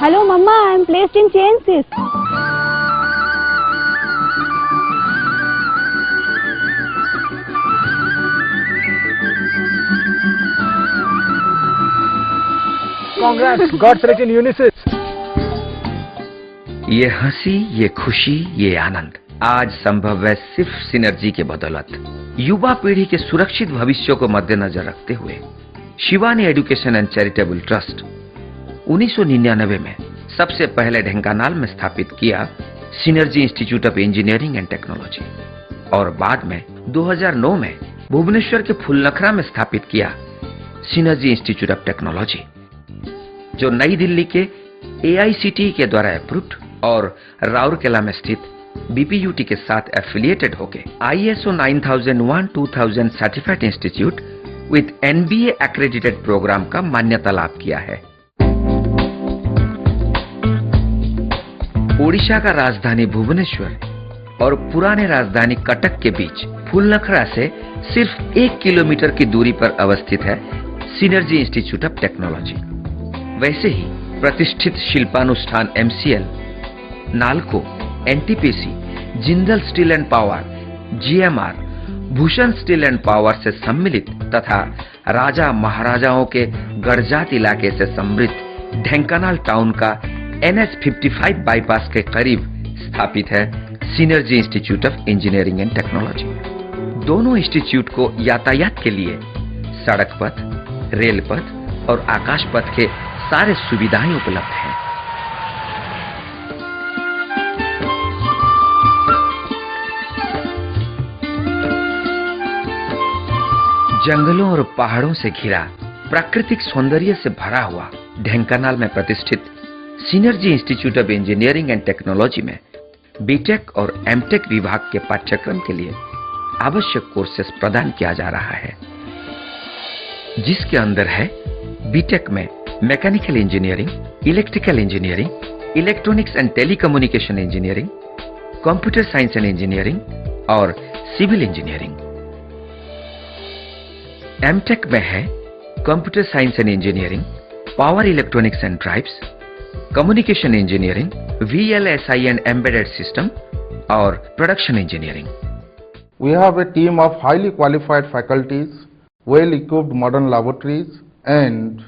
Hello, Mama. I am placed in chances. Congrats, got selected in Unisys. ये हंसी, ये खुशी, ये आनंद आज संभव है सिर्फ सिनर्जी के बदौलत। युवा पीढ़ी के सुरक्षित भविष्य को मद्देनजर रखते हुए Shivani education and charitable trust 1999 में सबसे पहले ढेंकानाल में स्थापित किया synergy institute of engineering and technology और बाद में 2009 में भुवनेश्वर के फुलनखरा में स्थापित किया सिनर्जी इंस्टीट्यूट ऑफ टेक्नोलॉजी, जो नई दिल्ली के AICTE के द्वारा अप्रूव्ड और राउरकेला में स्थित BPUT के साथ एफिलिएटेड होके ISO 9001:2000 certified institute with NBA accredited program का मान्यता लाभ किया है। ओडिशा का राजधानी भुवनेश्वर और पुराने राजधानी कटक के बीच फुलनखरा से सिर्फ 1 किलोमीटर की दूरी पर अवस्थित है सिनर्जी इंस्टीट्यूट ऑफ टेक्नोलॉजी। वैसे ही प्रतिष्ठित शिल्पानुष्ठान MCL, NALCO, NTPC, Jindal steel and power, GMR, Bhushan steel and power से सम्मिलित तथा राजा महाराजाओं के गड़जात इलाके से समृद्ध ढेंकानाल टाउन का NH 55 बाईपास के करीब स्थापित है synergy institute of engineering and technology. दोनों इंस्टीट्यूट को यातायात के लिए सड़क पथ, रेल पथ और आकाश पथ के सारे सुविधाएं उपलब्ध हैं। जंगलों और पहाड़ों से घिरा प्राकृतिक सौंदर्य से भरा हुआ ढेंकानाल में प्रतिष्ठित synergy institute of engineering and technology में बीटेक और एमटेक विभाग के पाठ्यक्रम के लिए आवश्यक कोर्सेस प्रदान किया जा रहा है, जिसके अंदर है बीटेक में mechanical engineering, electrical engineering, electronics and telecommunication engineering, computer science and engineering और सिविल इंजीनियरिंग। एमटेक में है computer science and engineering, power electronics and drives, communication engineering, VLSI and embedded system और production engineering. We have a team of highly qualified faculties, well-equipped modern laboratories, and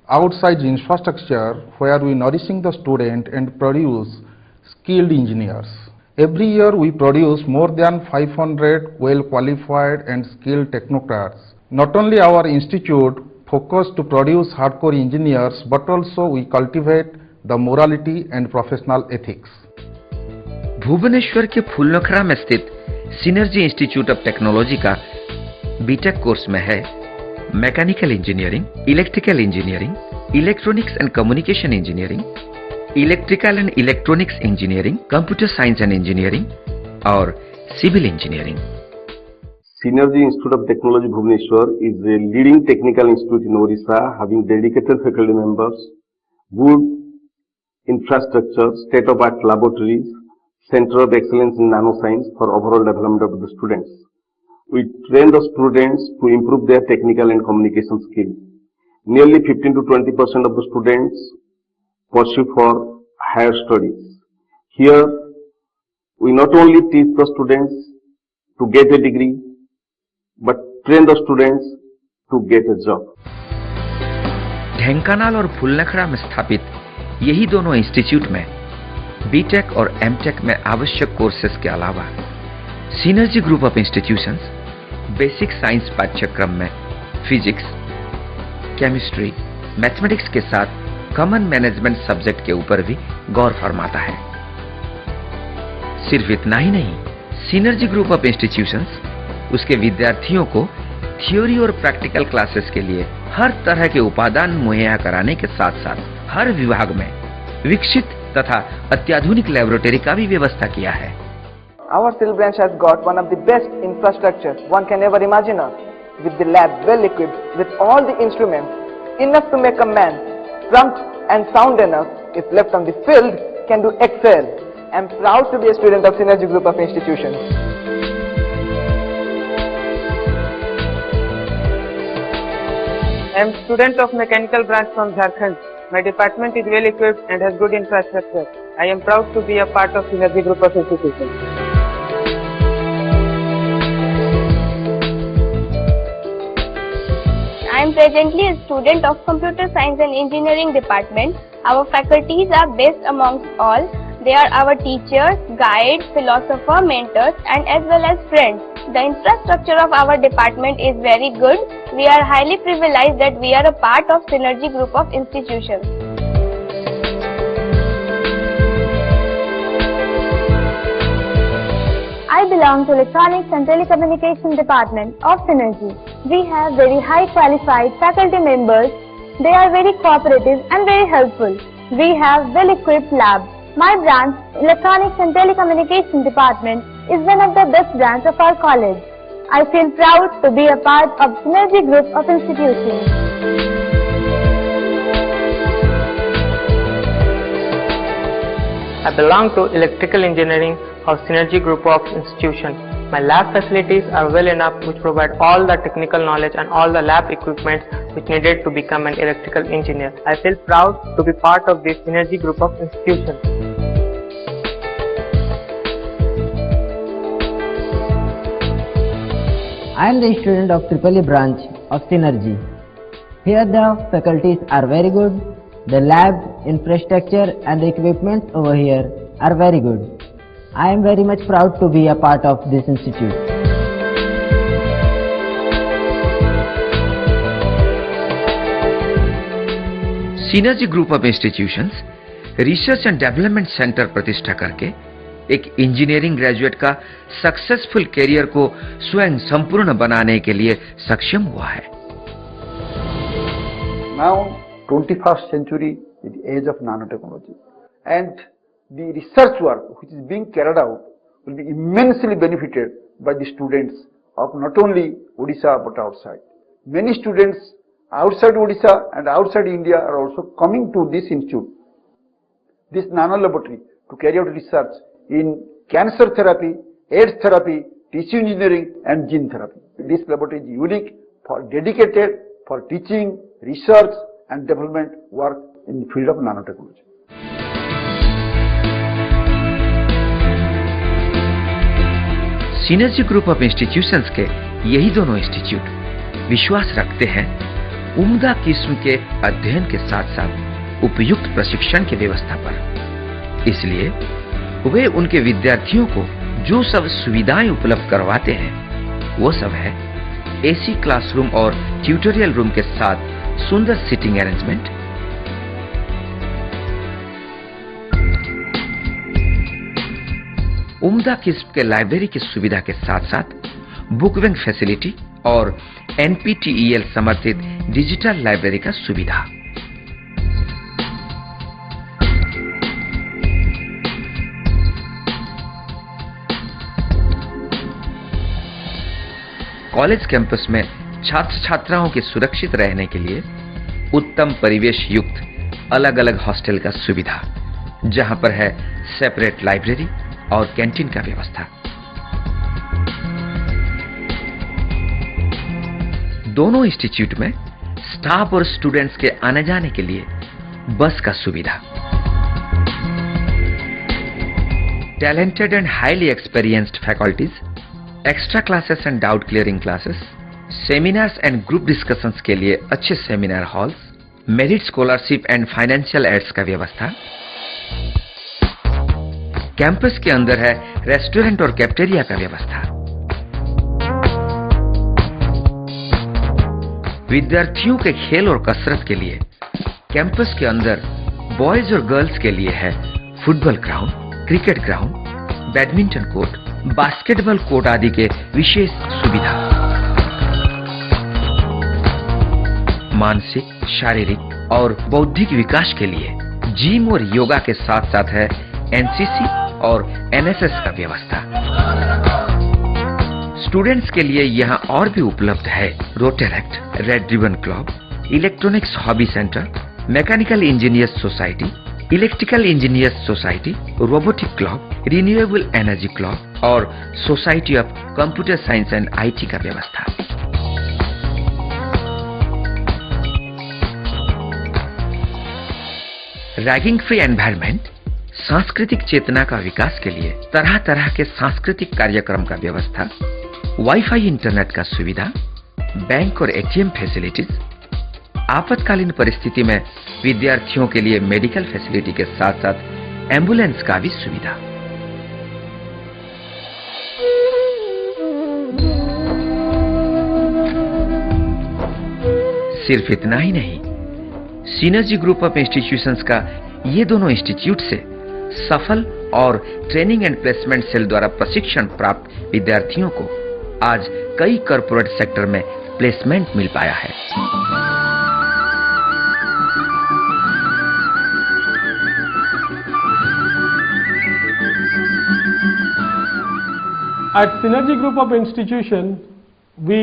outside infrastructure where we nourishing the student and produce skilled engineers. Every year we produce more than 500 well-qualified and skilled technocrats. Not only our institute focused to produce hardcore engineers, but also we cultivate the morality and professional ethics. Bhubaneswar के फुलनखरा में स्थित synergy institute of technology का BTech course में है mechanical engineering, electrical engineering, electronics and communication engineering, electrical and electronics engineering, computer science and engineering और civil engineering. Synergy Institute of Technology Bhubaneswar is a leading technical institute in Orissa, having dedicated faculty members, good infrastructure, state-of-art laboratories, Center of Excellence in Nanoscience for overall development of the students. We train the students to improve their technical and communication skills. Nearly 15 to 20% of the students pursue for higher studies. Here, we not only teach the students to get a degree, but train the students to get a job. Dhenkanal और फुलनखरा में स्थापित यही दोनों institute में BTech और MTech में आवश्यक courses के अलावा synergy group of institutions basic science पाठ्यक्रम में फिजिक्स, केमिस्ट्री, मैथमेटिक्स के साथ कॉमन मैनेजमेंट सब्जेक्ट के ऊपर भी गौर फरमाता है। सिर्फ इतना ही नहीं, सिनर्जी ग्रुप ऑफ इंस्टीट्यूशंस उसके विद्यार्थियों को थ्योरी और प्रैक्टिकल क्लासेस के लिए हर तरह के उपादान मुहैया कराने के साथ साथ हर विभाग में विकसित तथा अत्याधुनिक लैबोरेटरी का भी व्यवस्था किया है। Our civil branch has got one of the best infrastructure one can ever imagine, with the lab well equipped with all the instruments enough to make a man prompt and sound enough, if left on the field, can do excel. I am proud to be a student of Synergy Group of Institutions. I am student of mechanical branch from Jharkhand. My department is well equipped and has good infrastructure. I am proud to be a part of Synergy Group of Institutions. I am presently a student of Computer Science and Engineering Department. Our faculties are best amongst all. They are our teachers, guides, philosopher, mentors, and as well as friends. The infrastructure of our department is very good. We are highly privileged that we are a part of Synergy Group of Institutions. I belong to Electronics and Telecommunication Department of Synergy. We have very high qualified faculty members. They are very cooperative and very helpful. We have well equipped labs. My branch, Electronics and Telecommunication Department, is one of the best branches of our college. I feel proud to be a part of Synergy Group of Institutions. I belong to Electrical Engineering of Synergy Group of Institutions. My lab facilities are well enough, which provide all the technical knowledge and all the lab equipment which needed to become an electrical engineer. I feel proud to be part of this Synergy Group of Institutions. I am the student of EEE branch of Synergy. Here the faculties are very good. The lab, infrastructure and the equipment over here are very good. I am very much proud to be a part of this institute. Synergy group of institutions research and development centre प्रतिष्ठा करके एक engineering graduate का successful career को स्वयं संपूर्ण बनाने के लिए सक्षम हुआ है. Now 21st century is the age of nanotechnology, and the research work which is being carried out will be immensely benefited by the students of not only Odisha but outside. Many students outside Odisha and outside India are also coming to this institute, this nano laboratory, to carry out research in cancer therapy, AIDS therapy, tissue engineering and gene therapy. This laboratory is unique, dedicated for teaching, research and development work in the field of nanotechnology. Synergy group of institutions के यही दोनों institute विश्वास रखते हैं उम्दा किस्म के अध्ययन के साथ साथ उपयुक्त प्रशिक्षण की व्यवस्था पर. इसलिए वे उनके विद्यार्थियों को जो सब सुविधाएं उपलब्ध करवाते हैं वो सब है एसी क्लासरूम और ट्यूटोरियल रूम के साथ सुंदर सिटिंग अरेंजमेंट, उम्दा किस्म के लाइब्रेरी की सुविधा के साथ साथ बुक बैंक फैसिलिटी और NPTEL समर्थित डिजिटल लाइब्रेरी का सुविधा. कॉलेज कैंपस में छात्र छात्राओं के सुरक्षित रहने के लिए उत्तम परिवेश युक्त अलग अलग हॉस्टल का सुविधा, जहां पर है सेपरेट लाइब्रेरी और कैंटीन का व्यवस्था. दोनों इंस्टीट्यूट में स्टाफ और स्टूडेंट्स के आने जाने के लिए बस का सुविधा. Talented and highly experienced faculties, extra classes and doubt clearing classes, seminars and group discussions के लिए अच्छे seminar halls, merit scholarship and financial aids का व्यवस्था. कैंपस के अंदर है रेस्टोरेंट और कैफेटेरिया का व्यवस्था. विद्यार्थियों के खेल और कसरत के लिए कैंपस के अंदर बॉयज और गर्ल्स के लिए है football ground, cricket ground, badminton court, basketball court आदि के विशेष सुविधा. मानसिक, शारीरिक और बौद्धिक विकास के लिए जिम और योगा के साथ साथ है एनसीसी और एनएसएस का व्यवस्था. स्टूडेंट्स के लिए यहाँ और भी उपलब्ध है rotaract, red ribbon club, electronics hobby centre, mechanical engineers society, electrical engineers society, robotic club, renewable energy club और society of computer science and IT का व्यवस्था. रैगिंग फ्री एनवायरनमेंट, सांस्कृतिक चेतना का विकास के लिए तरह तरह के सांस्कृतिक कार्यक्रम का व्यवस्था, वाईफाई इंटरनेट का सुविधा, बैंक और एटीएम फैसिलिटीज, आपातकालीन परिस्थिति में विद्यार्थियों के लिए मेडिकल फैसिलिटी के साथ साथ एम्बुलेंस का भी सुविधा। सिर्फ इतना ही नहीं, सिनर्जी ग्रुप ऑफ इंस्टीट्यूशंस का ये दोनों इंस्टीट्यूट से सफल और ट्रेनिंग एंड प्लेसमेंट सेल द्वारा प्रशिक्षण प्राप्त विद्यार्थियों को आज कई कॉर्पोरेट सेक्टर में प्लेसमेंट मिल पाया है। At Synergy Group of Institutions, we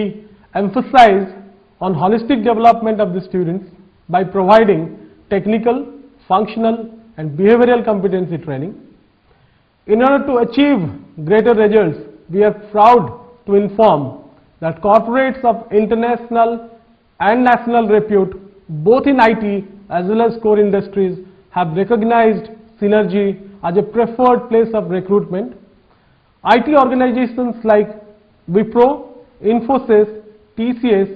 emphasize on holistic development of the students by providing technical, functional and behavioral competency training. In order to achieve greater results, we are proud to inform that corporates of international and national repute, both in IT as well as core industries, have recognized Synergy as a preferred place of recruitment. IT organizations like Wipro, Infosys, TCS,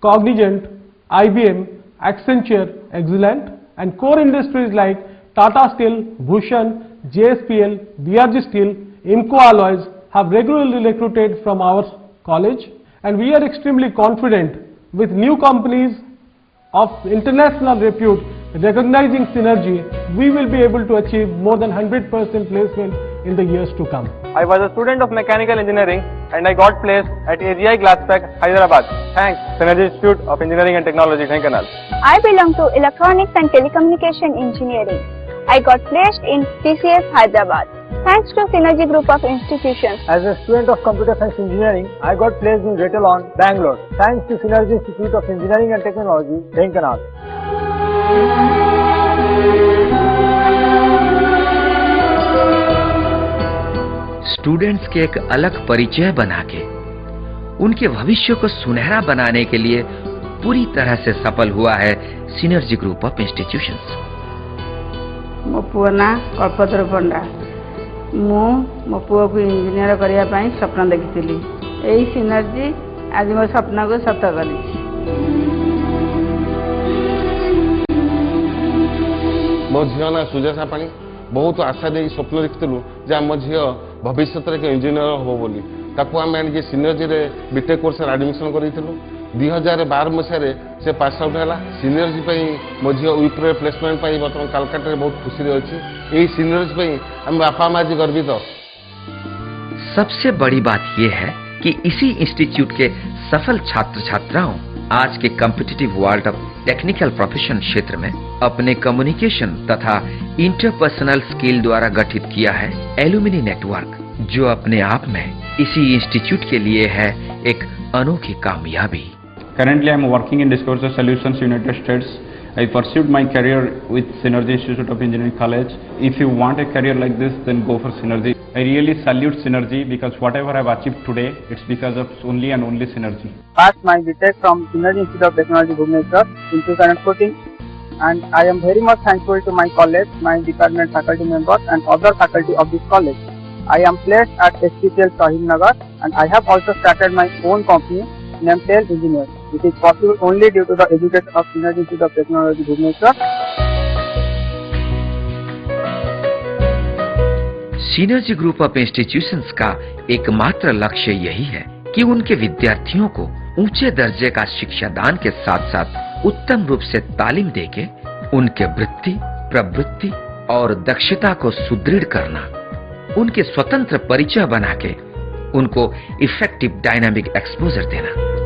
Cognizant, IBM, Accenture, Excellent, and core industries like Tata Steel, Bhushan, JSPL, DRG Steel, IMCO Alloys have regularly recruited from our college, and we are extremely confident with new companies of international repute recognizing Synergy, we will be able to achieve more than 100% placement in the years to come. I was a student of mechanical engineering and I got placed at AGI Glasspack, Hyderabad. Thanks, Synergy Institute of Engineering and Technology, Dhenkanal. I belong to Electronics and Telecommunication Engineering. I got placed in TCS Hyderabad. Thanks to Synergy Group of Institutions. As a student of Computer Science Engineering, I got placed in Retalon, Bangalore. Thanks to Synergy Institute of Engineering and Technology, Dhenkanal. Students के एक अलग परिचय बना के उनके भविष्य को सुनहरा बनाने के लिए पूरी तरह से सफल हुआ है सिनर्जी ग्रुप ऑफ इंस्टीट्यूशंस। मो पुओ ना कल्पतरु पंडा, मो पुओ को इंजीनियर करिया पई स्वप्न देखिथिली। एई सिनर्जी आज मो स्वप्न को सत करिछि। मो झील ना सुजाता पाणी बहुत आशा दे स्वप्न देखिलु जे आम झील भविष्य में इंजीनियर हम बोली ताकू आम आनिक सिनर्जी रे बीटेक कोर्स एडमिशन करूँ। 2012 मसीह से पास आउट है। सिनर्जी मो झील विप्रो प्लेसमेंट बर्तमान कालकाटा बहुत खुशी अच्छी। यही सिनर्जी आम बापा माँ जी गर्वित। सबसे बड़ी बात यह है कि इसी इंस्टीट्यूट के सफल छात्र छात्राओं आज के competitive world of technical profession क्षेत्र में अपने कम्युनिकेशन तथा इंटरपर्सनल स्किल द्वारा गठित किया है एलुमिनी नेटवर्क, जो अपने आप में इसी इंस्टीट्यूट के लिए है एक अनोखी कामयाबी। Currently, I am working in Discovery Solutions, United States. I pursued my career with Synergy Institute of Engineering College. If you want a career like this, then go for Synergy. I really salute Synergy because whatever I have achieved today, it's because of only and only Synergy. Passed my BTech from Synergy Institute of Technology, Bhubaneswar in 2014, and I am very much thankful to my college, my department faculty members, and other faculty of this college. I am placed at SPCL Sahib Nagar, and I have also started my own company named Tel Engineers. It is possible only due to the education of Synergy Institute of Technology, Bhubaneswar. Synergy group of institutions का एकमात्र लक्ष्य यही है कि उनके विद्यार्थियों को ऊंचे दर्जे का शिक्षादान के साथ साथ उत्तम रूप से तालीम देके उनके वृत्ति, प्रवृत्ति और दक्षता को सुदृढ़ करना, उनके स्वतंत्र परिचय बना के उनको इफेक्टिव डायनामिक एक्सपोजर देना।